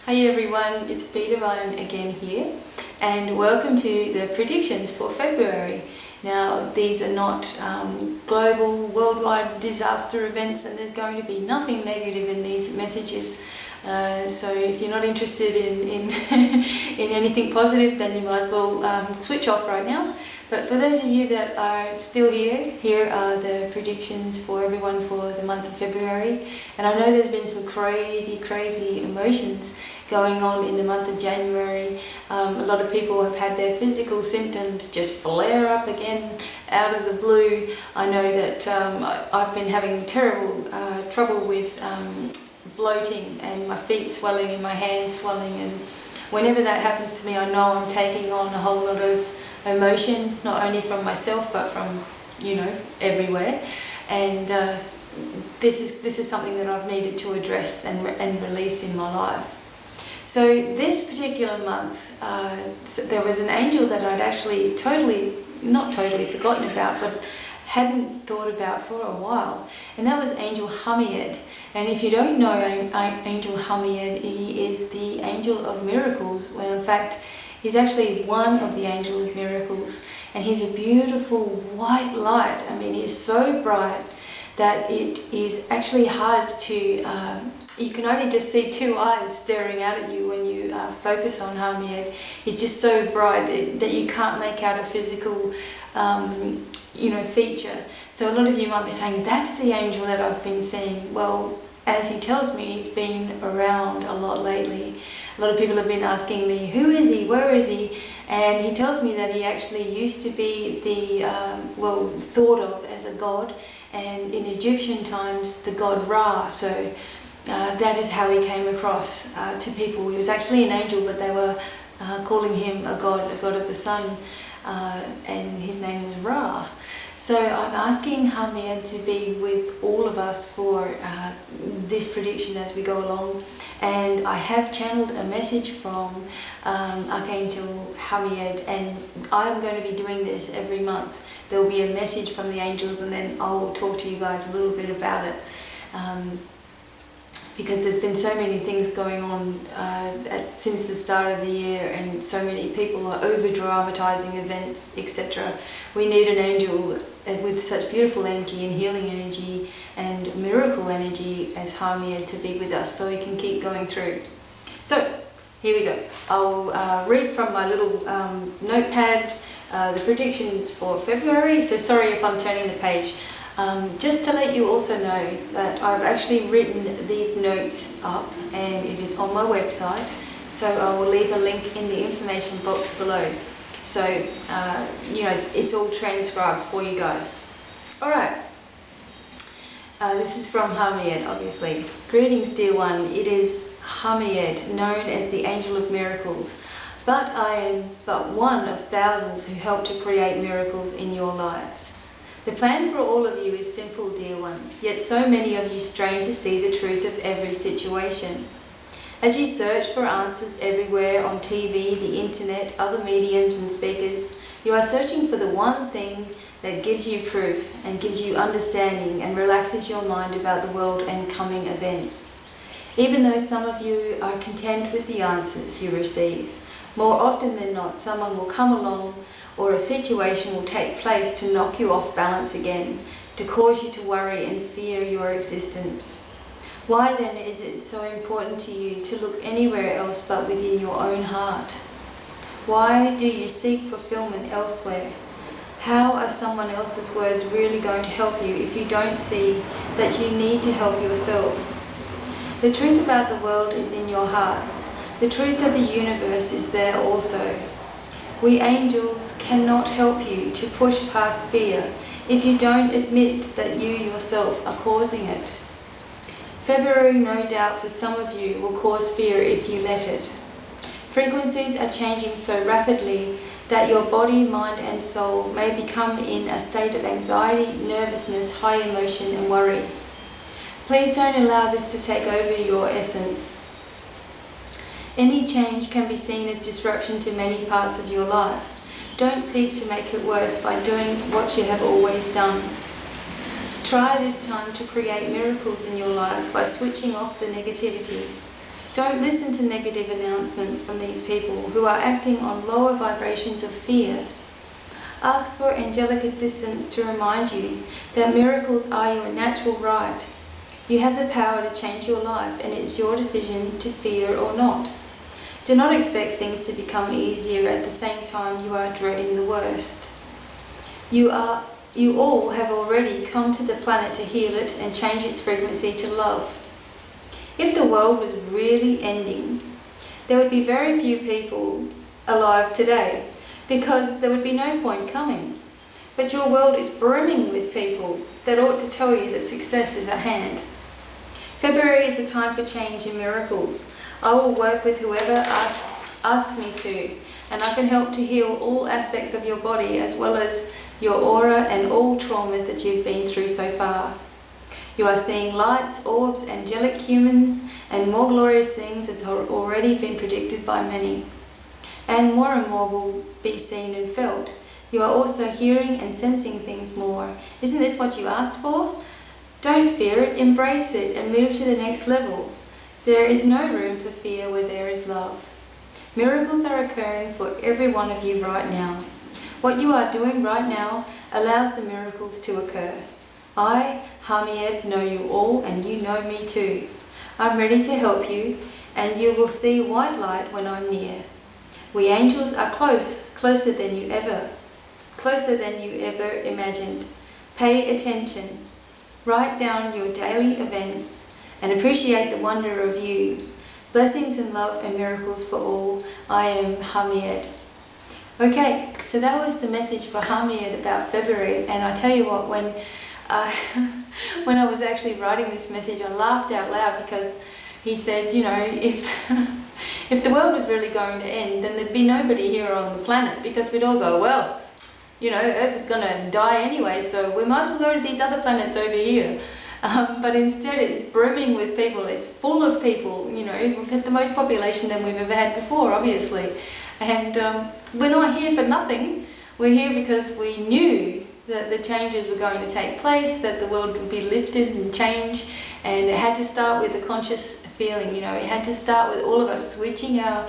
Hi everyone, it's BDevine again here, and welcome to the predictions for February. Now, these are not global, worldwide disaster events, and there's going to be nothing negative in these messages. So if you're not interested in in anything positive, then you might as well switch off right now. But for those of you that are still here are the predictions for everyone for the month of February. And I know there's been some crazy emotions going on in the month of January. A lot of people have had their physical symptoms just flare up again out of the blue. I know that I've been having terrible trouble with bloating and my feet swelling and my hands swelling, and whenever that happens to me, I know I'm taking on a whole lot of emotion, not only from myself but from, you know, everywhere. And this is something that I've needed to address and release in my life. So this particular month, there was an angel that I'd actually not totally forgotten about, but hadn't thought about for a while, and that was Angel HAMIED. And if you don't know Angel HAMIED, he is the Angel of Miracles. Well, in fact, he's actually one of the Angel of Miracles, and he's a beautiful white light. I mean, he's so bright that it is actually hard to, you can only just see two eyes staring out at you when you focus on HAMIED. He's just so bright that you can't make out a physical feature. So a lot of you might be saying, that's the angel that I've been seeing. Well, as he tells me, he's been around a lot lately. A lot of people have been asking me, who is he, where is he? And he tells me that he actually used to be thought of as a god, and in Egyptian times, the god Ra. So that is how he came across to people. He was actually an angel, but they were calling him a god of the sun, and his name was Ra. So I'm asking HAMIED to be with all of us for this prediction as we go along. And I have channeled a message from Archangel HAMIED, and I'm going to be doing this every month. There will be a message from the angels, and then I will talk to you guys a little bit about it. Because there's been so many things going on since the start of the year, and so many people are over-dramatizing events, etc. We need an angel with such beautiful energy and healing energy and miracle energy as HAMIED to be with us, so we can keep going through. So here we go. I'll read from my little notepad the predictions for February. So sorry if I'm turning the page. Just to let you also know that I've actually written these notes up, and it is on my website, so I will leave a link in the information box below. So, it's all transcribed for you guys. Alright, this is from HAMIED, obviously. Greetings, dear one. It is HAMIED, known as the Angel of Miracles, but I am but one of thousands who help to create miracles in your lives. The plan for all of you is simple, dear ones, yet so many of you strain to see the truth of every situation. As you search for answers everywhere on TV, the internet, other mediums and speakers, you are searching for the one thing that gives you proof and gives you understanding and relaxes your mind about the world and coming events. Even though some of you are content with the answers you receive, more often than not, someone will come along or a situation will take place to knock you off balance again, to cause you to worry and fear your existence. Why then is it so important to you to look anywhere else but within your own heart? Why do you seek fulfillment elsewhere? How are someone else's words really going to help you if you don't see that you need to help yourself? The truth about the world is in your hearts. The truth of the universe is there also. We angels cannot help you to push past fear if you don't admit that you yourself are causing it. February, no doubt for some of you, will cause fear if you let it. Frequencies are changing so rapidly that your body, mind and soul may become in a state of anxiety, nervousness, high emotion and worry. Please don't allow this to take over your essence. Any change can be seen as disruption to many parts of your life. Don't seek to make it worse by doing what you have always done. Try this time to create miracles in your lives by switching off the negativity. Don't listen to negative announcements from these people who are acting on lower vibrations of fear. Ask for angelic assistance to remind you that miracles are your natural right. You have the power to change your life, and it's your decision to fear or not. Do not expect things to become easier at the same time you are dreading the worst. You all have already come to the planet to heal it and change its frequency to love. If the world was really ending, there would be very few people alive today because there would be no point coming. But your world is brimming with people that ought to tell you that success is at hand. February is a time for change and miracles. I will work with whoever asks me to, and I can help to heal all aspects of your body as well as your aura and all traumas that you've been through so far. You are seeing lights, orbs, angelic humans, and more glorious things as have already been predicted by many. And more will be seen and felt. You are also hearing and sensing things more. Isn't this what you asked for? Don't fear it, embrace it, and move to the next level. There is no room for fear where there is love. Miracles are occurring for every one of you right now. What you are doing right now allows the miracles to occur. I, HAMIED, know you all, and you know me too. I'm ready to help you, and you will see white light when I'm near. We angels are closer than you ever imagined. Pay attention. Write down your daily events and appreciate the wonder of you. Blessings and love and miracles for all. I am HAMIED. Okay, so that was the message for HAMIED about February, and I tell you what, when I was actually writing this message, I laughed out loud because he said, you know, if the world was really going to end, then there'd be nobody here on the planet because we'd all go, well, you know, Earth is going to die anyway, so we might as well go to these other planets over here. But instead it's brimming with people, it's full of people, you know, we've had the most population than we've ever had before, obviously. And we're not here for nothing, we're here because we knew that the changes were going to take place, that the world would be lifted and changed, and it had to start with the conscious feeling, you know, it had to start with all of us switching our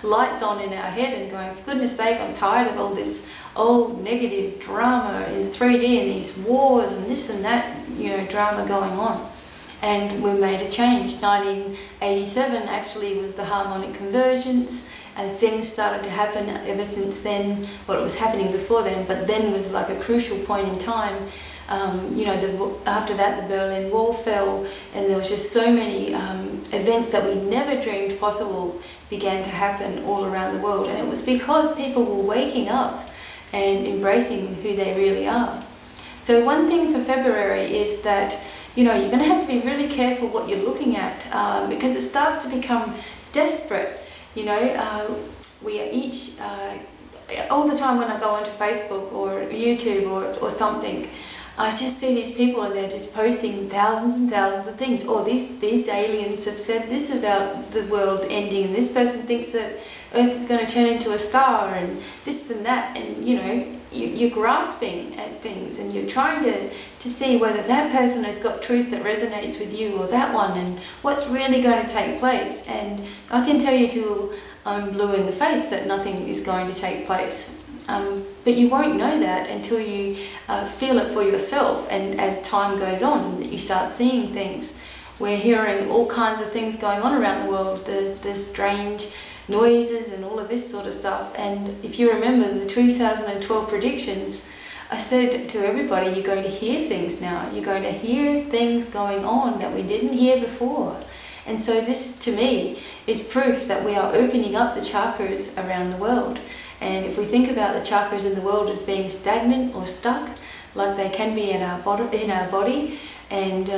lights on in our head and going, for goodness sake, I'm tired of all this old negative drama in 3D and these wars and this and that, you know, drama going on. And we made a change. 1987 actually was the harmonic convergence, and things started to happen ever since then. Well, it was happening before then, but then was like a crucial point in time. You know, after that the Berlin Wall fell, and there was just so many events that we never dreamed possible began to happen all around the world, and it was because people were waking up and embracing who they really are. So one thing for February is that, you know, you're going to have to be really careful what you're looking at because it starts to become desperate. You know, we are each, all the time when I go onto Facebook or YouTube or something, I just see these people and they're just posting thousands and thousands of things. Oh, these aliens have said this about the world ending, and this person thinks that Earth is going to turn into a star, and this and that, and you know, you're grasping at things and you're trying to see whether that person has got truth that resonates with you or that one, and what's really going to take place. And I can tell you till I'm blue in the face that nothing is going to take place. But you won't know that until you feel it for yourself, and as time goes on, that you start seeing things. We're hearing all kinds of things going on around the world, the strange noises and all of this sort of stuff. And if you remember the 2012 predictions, I said to everybody, you're going to hear things now. You're going to hear things going on that we didn't hear before. And so this, to me, is proof that we are opening up the chakras around the world. And if we think about the chakras in the world as being stagnant or stuck, like they can be in our body, and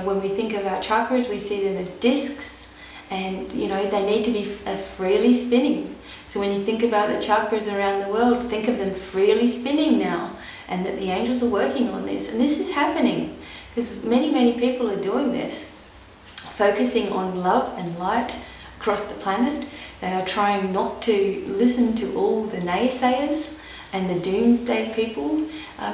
when we think of our chakras, we see them as discs, and they need to be freely spinning. So when you think about the chakras around the world, think of them freely spinning now, and that the angels are working on this. And this is happening because many people are doing this, focusing on love and light across the planet. They are trying not to listen to all the naysayers and the doomsday people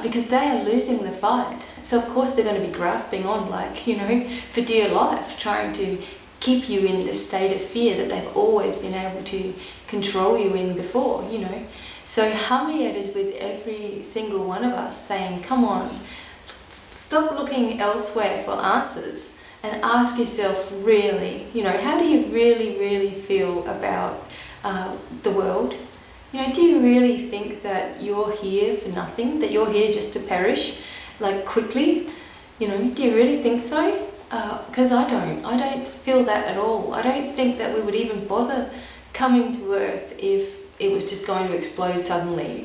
because they are losing the fight. So of course they're going to be grasping on, for dear life, trying to keep you in the state of fear that they've always been able to control you in before, So HAMIED is with every single one of us saying, come on, stop looking elsewhere for answers and ask yourself really, how do you really feel about the world? Do you really think that you're here for nothing, that you're here just to perish, quickly? Do you really think so? Because I don't feel that at all. I don't think that we would even bother coming to Earth if it was just going to explode suddenly.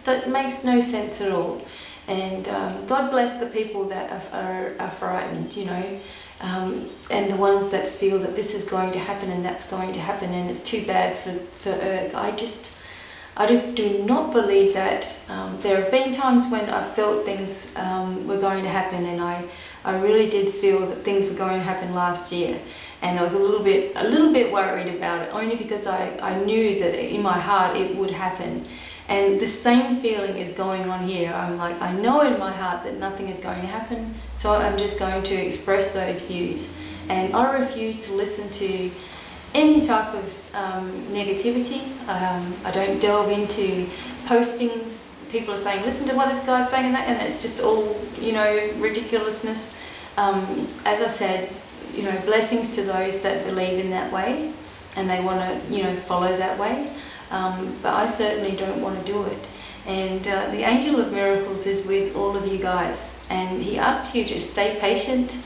That makes no sense at all. And God bless the people that are frightened, and the ones that feel that this is going to happen and that's going to happen and it's too bad for Earth. I just do not believe that. There have been times when I felt things were going to happen, and I really did feel that things were going to happen last year, and I was a little bit worried about it, only because I knew that in my heart it would happen. And the same feeling is going on here. I'm like, I know in my heart that nothing is going to happen, so I'm just going to express those views. And I refuse to listen to any type of negativity. I don't delve into postings. People are saying, listen to what this guy's saying, and it's just all, ridiculousness. As I said, blessings to those that believe in that way and they want to, follow that way. But I certainly don't want to do it. And the Angel of Miracles is with all of you guys, and he asks you to stay patient.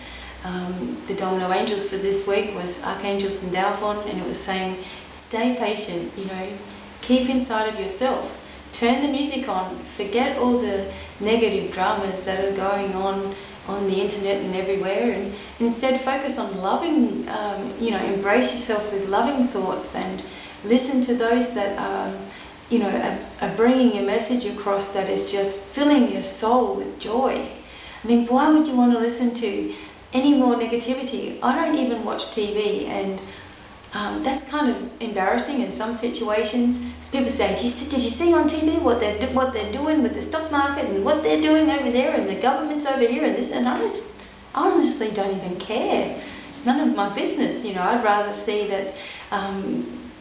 The domino angels for this week was Archangel Sandalphon, and it was saying, stay patient, keep inside of yourself. Turn the music on, forget all the negative dramas that are going on the internet and everywhere, and instead focus on loving, embrace yourself with loving thoughts and listen to those that are bringing a message across that is just filling your soul with joy. I mean, why would you want to listen to any more negativity? I don't even watch TV, and that's kind of embarrassing in some situations. As people say, did you see on TV what they're doing with the stock market and what they're doing over there, and the government's over here and this? And I honestly don't even care. It's none of my business. I'd rather see that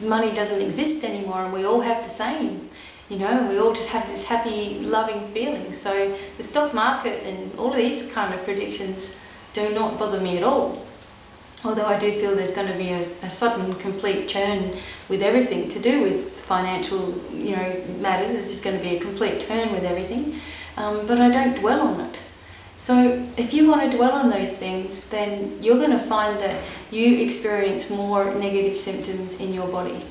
money doesn't exist anymore and we all have the same. And we all just have this happy, loving feeling. So the stock market and all of these kind of predictions do not bother me at all. Although I do feel there's going to be a sudden, complete turn with everything to do with financial, matters. There's just going to be a complete turn with everything. But I don't dwell on it. So if you want to dwell on those things, then you're going to find that you experience more negative symptoms in your body.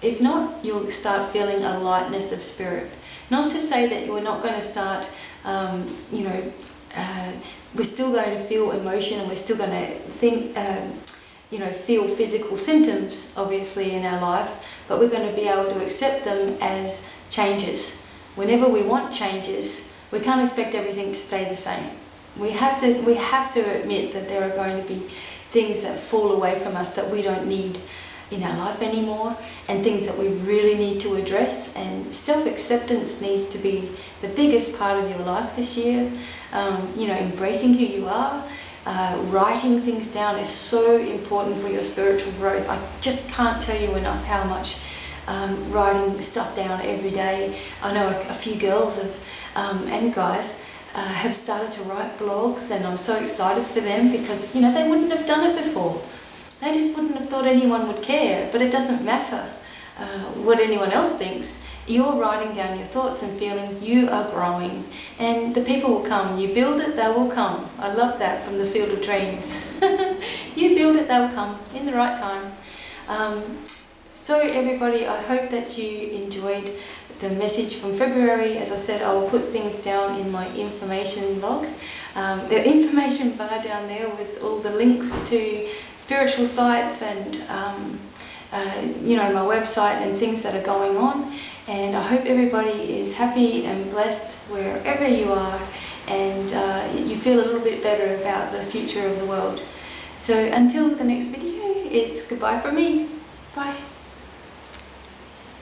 If not, you'll start feeling a lightness of spirit. Not to say that you're not going to start, we're still going to feel emotion, and we're still going to think, feel physical symptoms, obviously, in our life, but we're going to be able to accept them as changes. Whenever we want changes, we can't expect everything to stay the same. We have to admit that there are going to be things that fall away from us that we don't need in our life anymore, and things that we really need to address. And self-acceptance needs to be the biggest part of your life this year. Embracing who you are, writing things down is so important for your spiritual growth. I just can't tell you enough how much writing stuff down every day. I know a few girls and guys have started to write blogs, and I'm so excited for them because they wouldn't have done it before. they just wouldn't have thought anyone would care, but it doesn't matter what anyone else thinks. You're writing down your thoughts and feelings, you are growing, and the people will come. You build it, they will come. I love that from the Field of Dreams. You build it, they will come in the right time. So everybody, I hope that you enjoyed the message from February. As I said, I will put things down in my information log, the information bar down there with all the links to spiritual sites and you know, my website and things that are going on. And I hope everybody is happy and blessed wherever you are, and you feel a little bit better about the future of the world. So until the next video, it's goodbye from me. Bye.